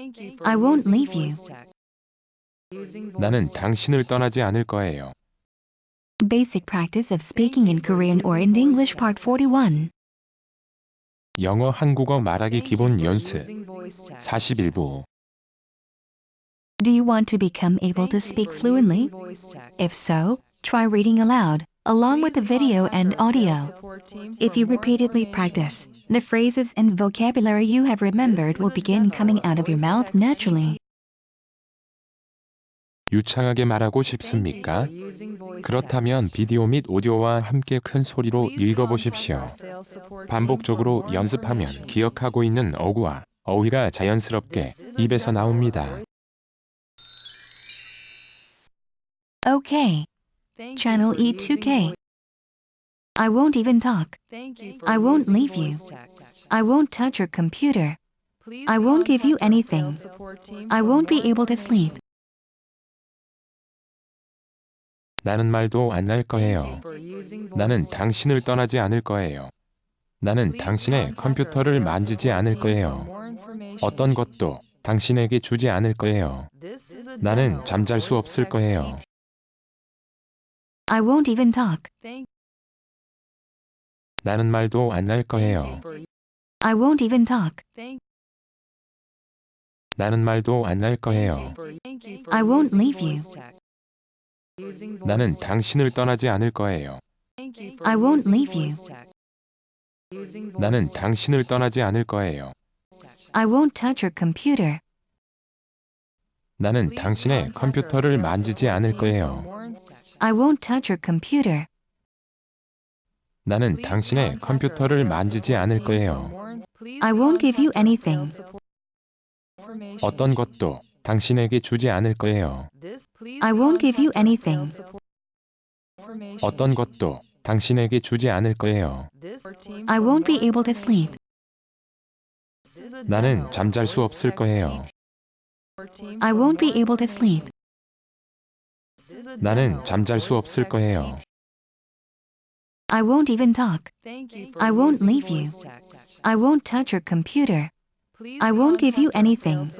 I won't leave you. 나는 당신을 떠나지 않을 거예요. Basic practice of speaking in Korean or in English part 41. 영어 한국어 말하기 기본 연습 41부. Do you want to become able to speak fluently? If so, try reading aloud, along with the video and audio. If you repeatedly practice, the phrases and vocabulary you have remembered will begin coming out of your mouth naturally. 유창하게 말하고 싶습니까? 그렇다면 비디오 및 오디오와 함께 큰 소리로 읽어보십시오. 반복적으로 연습하면 기억하고 있는 어구와 어휘가 자연스럽게 입에서 나옵니다. Okay. Channel E2K. I won't even talk. I won't leave you. I won't touch your computer. I won't give you anything. I won't be able to sleep. 나는 말도 안 할 거예요. 나는 당신을 떠나지 않을 거예요. 나는 당신의 컴퓨터를 만지지 않을 거예요. 어떤 것도 당신에게 주지 않을 거예요. 나는 잠잘 수 없을 거예요. I won't even talk. 나는 말도 안 할 거예요. I won't even talk. 나는 말도 안 할 거예요. I won't leave you. 나는 당신을 떠나지 않을 거예요. I won't leave you. 나는 당신을 떠나지 않을 거예요. I won't touch your computer. 나는 당신의 컴퓨터를 만지지 않을 거예요. I won't touch your computer. 나는 당신의 컴퓨터를 만지지 않을 거예요. I won't give you anything. 어떤 것도 당신에게 주지 않을 거예요. I won't give you anything. 어떤 것도 당신에게 주지 않을 거예요. I won't be able to sleep. 나는 잠잘 수 없을 거예요. I won't be able to sleep. 나는 잠잘 수 없을 거예요. I won't even talk. I won't leave you. I won't touch your computer. I won't give you anything.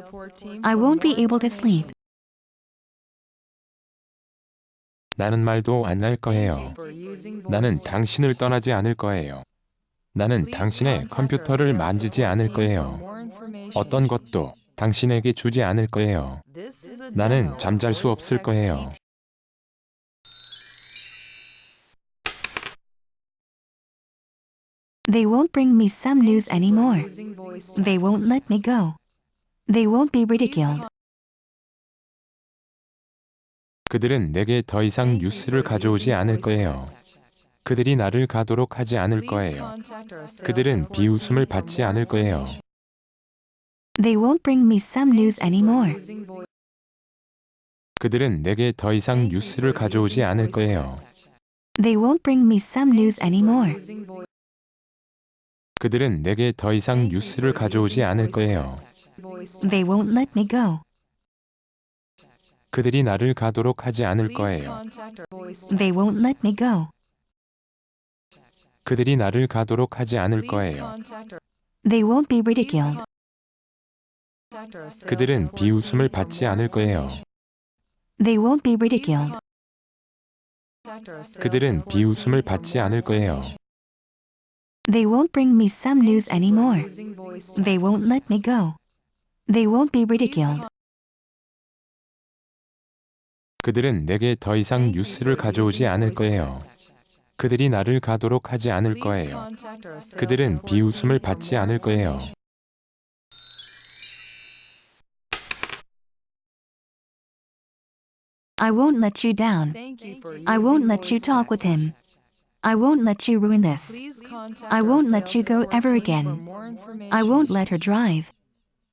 I won't be able to sleep. 나는 말도 안 할 거예요. 나는 당신을 떠나지 않을 거예요. 나는 당신의 컴퓨터를 만지지 않을 거예요. 어떤 것도 당신에게 주지 않을 거예요. 나는 잠잘 수 없을 거예요. They won't bring me some news anymore. They won't let me go. They won't be ridiculed. 그들은 내게 더 이상 뉴스를 가져오지 않을 거예요. 그들이 나를 가도록 하지 않을 거예요. 그들은 비웃음을 받지 않을 거예요. They won't bring me some news anymore. 그들은 내게 더 이상 뉴스를 가져오지 않을 거예요. They won't bring me some news anymore. 그들은 내게 더 이상 뉴스를 가져오지 않을 거예요. They won't let me go. 그들이 나를 가도록 하지 않을 거예요. They won't let me go. 그들이 나를 가도록 하지 않을 거예요. They won't be ridiculed. 그들은 비웃음을 받지 않을 거예요. They won't be ridiculed. 그들은 비웃음을 받지 않을 거예요. They won't bring me some news anymore. They won't let me go. They won't be ridiculed. 그들은 내게 더 이상 뉴스를 가져오지 않을 거예요. 그들이 나를 가도록 하지 않을 거예요. 그들은 비웃음을 받지 않을 거예요. I won't let you down. I won't let you talk with him. I won't let you ruin this. I won't let you go ever again. I won't let her drive.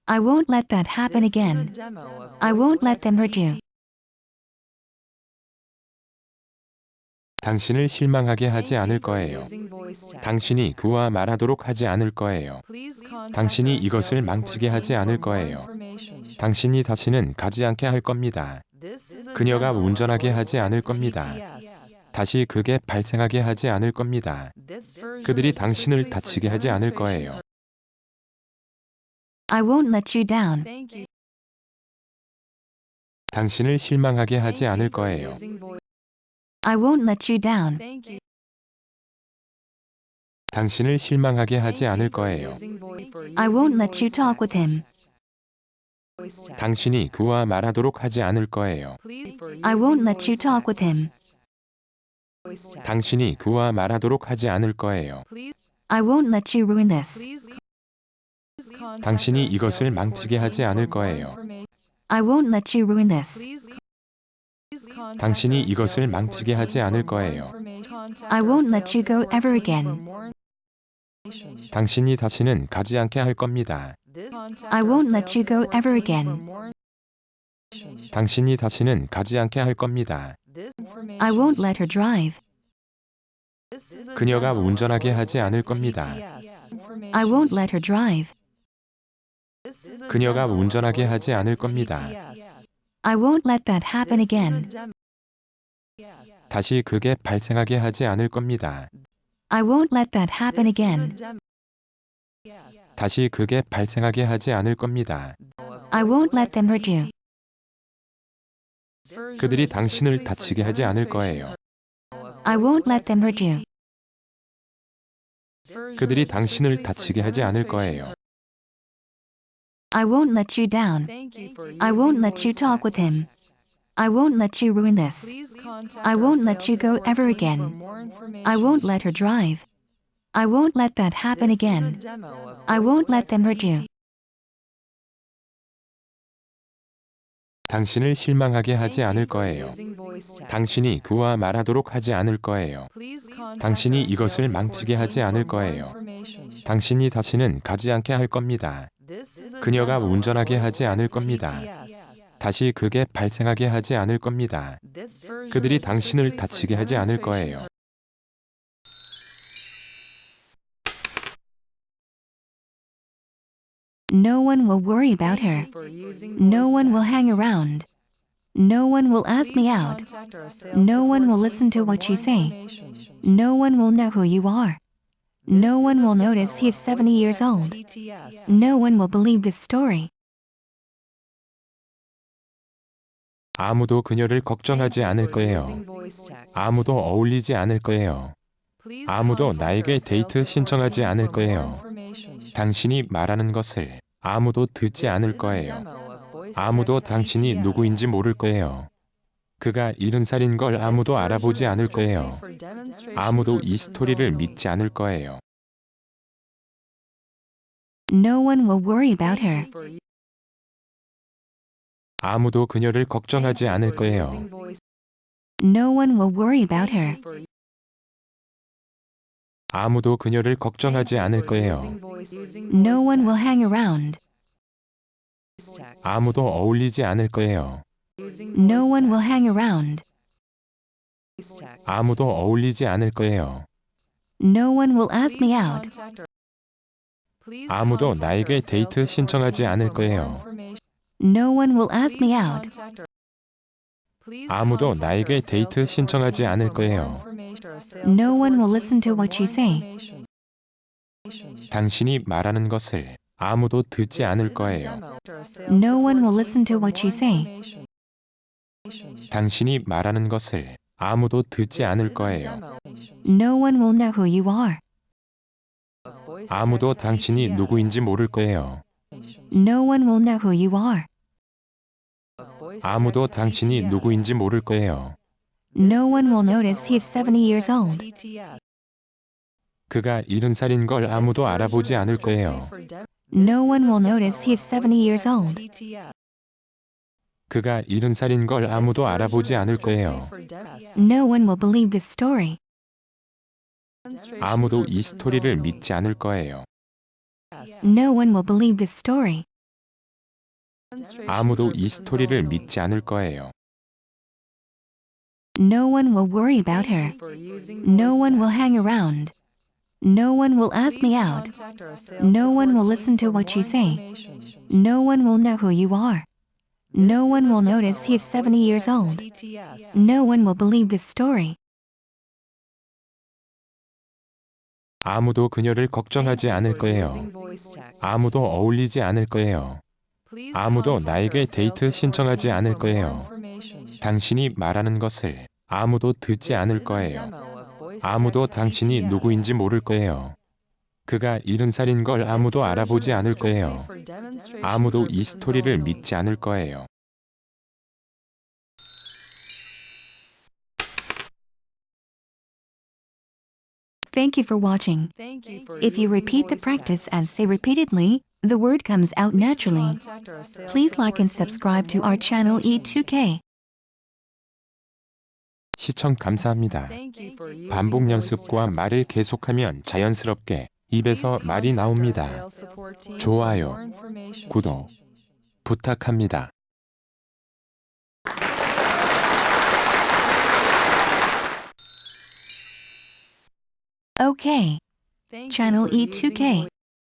I won't let that happen again. I won't let them hurt you. 당신을 실망하게 하지 않을 거예요. 당신이 그와 말하도록 하지 않을 거예요. 당신이 이것을 망치게 하지 않을 거예요. 당신이 다시는 가지 않게 할 겁니다. 그녀가 운전하게 하지 않을 겁니다. 다시 그게 발생하게 하지 않을 겁니다. 그들이 당신을 다치게 하지 않을 거예요. I won't let you down. 당신을 실망하게 하지 않을 거예요. I won't let you down. 당신을 실망하게 하지 않을 거예요. I won't let you talk with him. 당신이 그와 말하도록 하지 않을 거예요. I won't let you talk with him. 당신이 그와 말하도록 하지 않을 거예요. I won't let you ruin this. 당신이 이것을 망치게 하지 않을 거예요. I won't let you ruin this. 당신이 이것을 망치게 하지 않을 거예요. I won't let you go ever again. 당신이 다시는 가지 않게 할 겁니다. I won't let you go ever again. 당신이 다시는 가지 않게 할 겁니다. I won't let her drive. 그녀가 운전하게 하지 않을 겁니다. I won't let her drive. 그녀가 운전하게 하지 않을 겁니다. I won't let that happen again. 다시 그게 발생하게 하지 않을 겁니다. I won't let that happen again. 다시 그게 발생하게 하지 않을 겁니다. I won't let them hurt you. 그들이 당신을 다치게 하지 않을 거예요. I won't let them hurt you. 그들이 당신을 다치게 하지 않을 거예요. I won't let you down. I won't let you talk with him. I won't let you ruin this. I won't let you go ever again. I won't let her drive. I won't let that happen again. I won't let them hurt you. 당신을 실망하게 하지 않을 거예요. 당신이 그와 말하도록 하지 않을 거예요. 당신이 이것을 망치게 하지 않을 거예요. 당신이 다시는 가지 않게 할 겁니다. 그녀가 운전하게 하지 않을 겁니다. 다시 그게 발생하게 하지 않을 겁니다. 그들이 당신을 다치게 하지 않을 거예요. No one will worry about her. No one will hang around. No one will ask me out. No one will listen to what you say. No one will know who you are. No one will notice he's 70 years old. No one will believe this story. 아무도 그녀를 걱정하지 않을 거예요. 아무도 어울리지 않을 거예요. 아무도 나에게 데이트 신청하지 않을 거예요. 당신이 말하는 것을 아무도 듣지 않을 거예요. 아무도 당신이 누구인지 모를 거예요. 그가 70살인 걸 아무도 알아보지 않을 거예요. 아무도 이 스토리를 믿지 않을 거예요. No one will worry about her. 아무도 그녀를 걱정하지 않을 거예요. No one will worry about her. 아무도 그녀를 걱정하지 않을 거예요. No one will hang around. 아무도 어울리지 않을 거예요. No one will hang around. 아무도 어울리지 않을 거예요. No one will ask me out. 아무도 나에게 데이트 신청하지 않을 거예요. No one will ask me out. 아무도 나에게 데이트 신청하지 않을 거예요. No one will listen to what you say. 당신이 말하는 것을 아무도 듣지 않을 거예요. No one will listen to what you say. 당신이 말하는 것을 아무도 듣지 않을 거예요. No one will know who you are. 아무도 당신이 누구인지 모를 거예요. No one will know who you are. 아무도 당신이 누구인지 모를 거예요. No one will notice he's 70 years old. 그가 70살인 걸 아무도 알아보지 않을 거예요. No one will notice he's 70 years old. 그가 70살인 걸 아무도 알아보지 않을 거예요. No one will believe this story. 아무도 이 스토리를 믿지 않을 거예요. No one will believe this story. 아무도 이 스토리를 믿지 않을 거예요. No one will worry about her. No one will hang around. No one will ask me out. No one will listen to what you say. No one will know who you are. No one will notice he's 70 years old. No one will believe this story. 아무도 그녀를 걱정하지 않을 거예요. 아무도 어울리지 않을 거예요. 아무도 나에게 데이트 신청하지 않을 거예요. 당신이 말하는 것을 아무도 듣지 않을 거예요. 아무도 당신이 누구인지 모를 거예요. 그가 70살인 걸 아무도 알아보지 않을 거예요. 아무도 이 스토리를 믿지 않을 거예요. Thank you for watching. If you repeat the practice and say repeatedly, the word comes out naturally. Please like and subscribe to our channel E2K. 시청 감사합니다. 반복 연습과 말을 계속하면 자연스럽게 입에서 말이 나옵니다. 좋아요, 구독 부탁합니다. Okay. Channel E2K.